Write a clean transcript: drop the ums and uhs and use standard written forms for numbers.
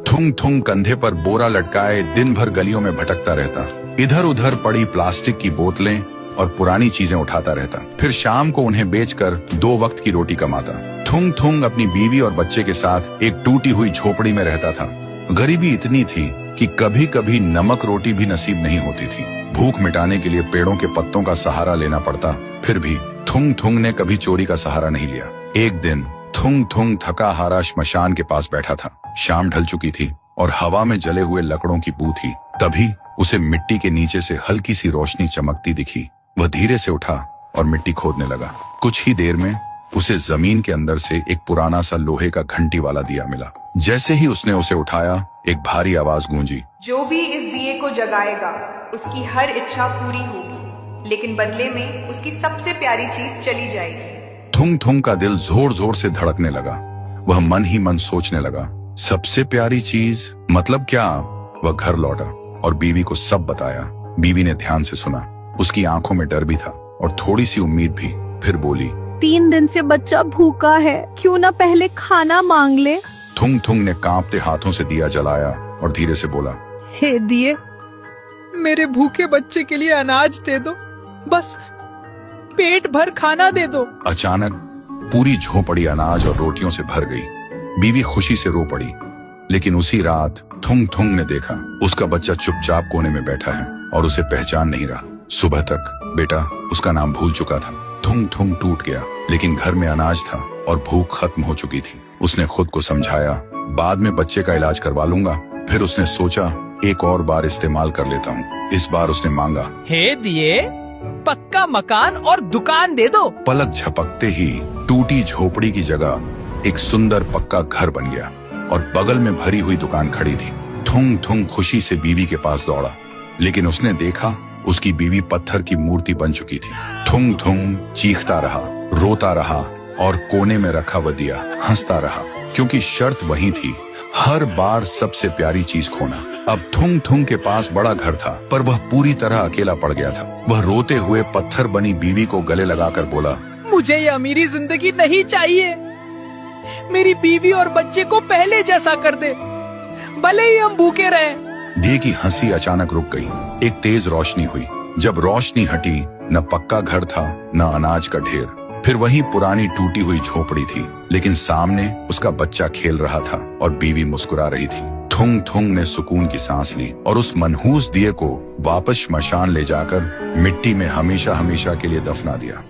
थुंग थुंग कंधे पर बोरा लटकाए दिन भर गलियों में भटकता रहता। इधर उधर पड़ी प्लास्टिक की बोतलें और पुरानी चीजें उठाता रहता। फिर शाम को उन्हें बेचकर 2 वक्त की रोटी कमाता। थुंग थुंग अपनी बीवी और बच्चे के साथ एक टूटी हुई झोपड़ी में रहता था। गरीबी इतनी थी कि कभी कभी नमक रोटी भी नसीब नहीं होती थी। भूख मिटाने के लिए पेड़ों के पत्तों का सहारा लेना पड़ता। फिर भी थुंग थुंग ने कभी चोरी का सहारा नहीं लिया। एक दिन थुंग थुंग थका हारा श्मशान के पास बैठा था। शाम ढल चुकी थी और हवा में जले हुए लकड़ों की बू थी। तभी उसे मिट्टी के नीचे से हल्की सी रोशनी चमकती दिखी। वह धीरे से उठा और मिट्टी खोदने लगा। कुछ ही देर में उसे जमीन के अंदर से एक पुराना सा लोहे का घंटी वाला दिया मिला। जैसे ही उसने उसे उठाया, एक भारी आवाज गूंजी, जो भी इस दिए को जगाएगा उसकी हर इच्छा पूरी होगी, लेकिन बदले में उसकी सबसे प्यारी चीज चली जाएगी। थुंग थुंग का दिल जोर जोर से धड़कने लगा। वह मन ही मन सोचने लगा, सबसे प्यारी चीज मतलब क्या? वह घर लौटा और बीवी को सब बताया। बीवी ने ध्यान से सुना। उसकी आंखों में डर भी था और थोड़ी सी उम्मीद भी। फिर बोली, 3 दिन से बच्चा भूखा है, क्यों ना पहले खाना मांग ले। थुंग थुंग ने कांपते हाथों से दिया जलाया और धीरे से बोला, हे दिए, मेरे भूखे बच्चे के लिए अनाज दे दो, बस पेट भर खाना दे दो। अचानक पूरी झोपड़ी अनाज और रोटियों से भर गई। बीवी खुशी से रो पड़ी। लेकिन उसी रात थुंग थुंग ने देखा उसका बच्चा चुपचाप कोने में बैठा है और उसे पहचान नहीं रहा। सुबह तक बेटा उसका नाम भूल चुका था। थुंग थुंग टूट गया, लेकिन घर में अनाज था और भूख खत्म हो चुकी थी। उसने खुद को समझाया, बाद में बच्चे का इलाज करवा लूंगा। फिर उसने सोचा, एक और बार इस्तेमाल कर लेता हूँ। इस बार उसने मांगा, हे दिए, पक्का मकान और दुकान दे दो। पलक झपकते ही टूटी झोपड़ी की जगह एक सुंदर पक्का घर बन गया और बगल में भरी हुई दुकान खड़ी थी। थुंग थुंग खुशी से बीवी के पास दौड़ा, लेकिन उसने देखा उसकी बीवी पत्थर की मूर्ति बन चुकी थी। थुंग थुंग चीखता रहा, रोता रहा और कोने में रखा वह दिया हंसता रहा, क्योंकि शर्त वही थी, हर बार सबसे प्यारी चीज खोना। अब थुंग थुंग के पास बड़ा घर था, पर वह पूरी तरह अकेला पड़ गया था। वह रोते हुए पत्थर बनी बीवी को गले लगाकर बोला, मुझे ये अमीरी जिंदगी नहीं चाहिए। मेरी बीवी और बच्चे को पहले जैसा कर दे, भले ही हम भूखे रहें। दिए की हंसी अचानक रुक गई। एक तेज रोशनी हुई। जब रोशनी हटी, न पक्का घर था न अनाज का ढेर। फिर वही पुरानी टूटी हुई झोपड़ी थी, लेकिन सामने उसका बच्चा खेल रहा था और बीवी मुस्कुरा रही थी। थुंग थुंग ने सुकून की सांस ली और उस मनहूस दिए को वापस श्मशान ले जाकर मिट्टी में हमेशा हमेशा के लिए दफना दिया।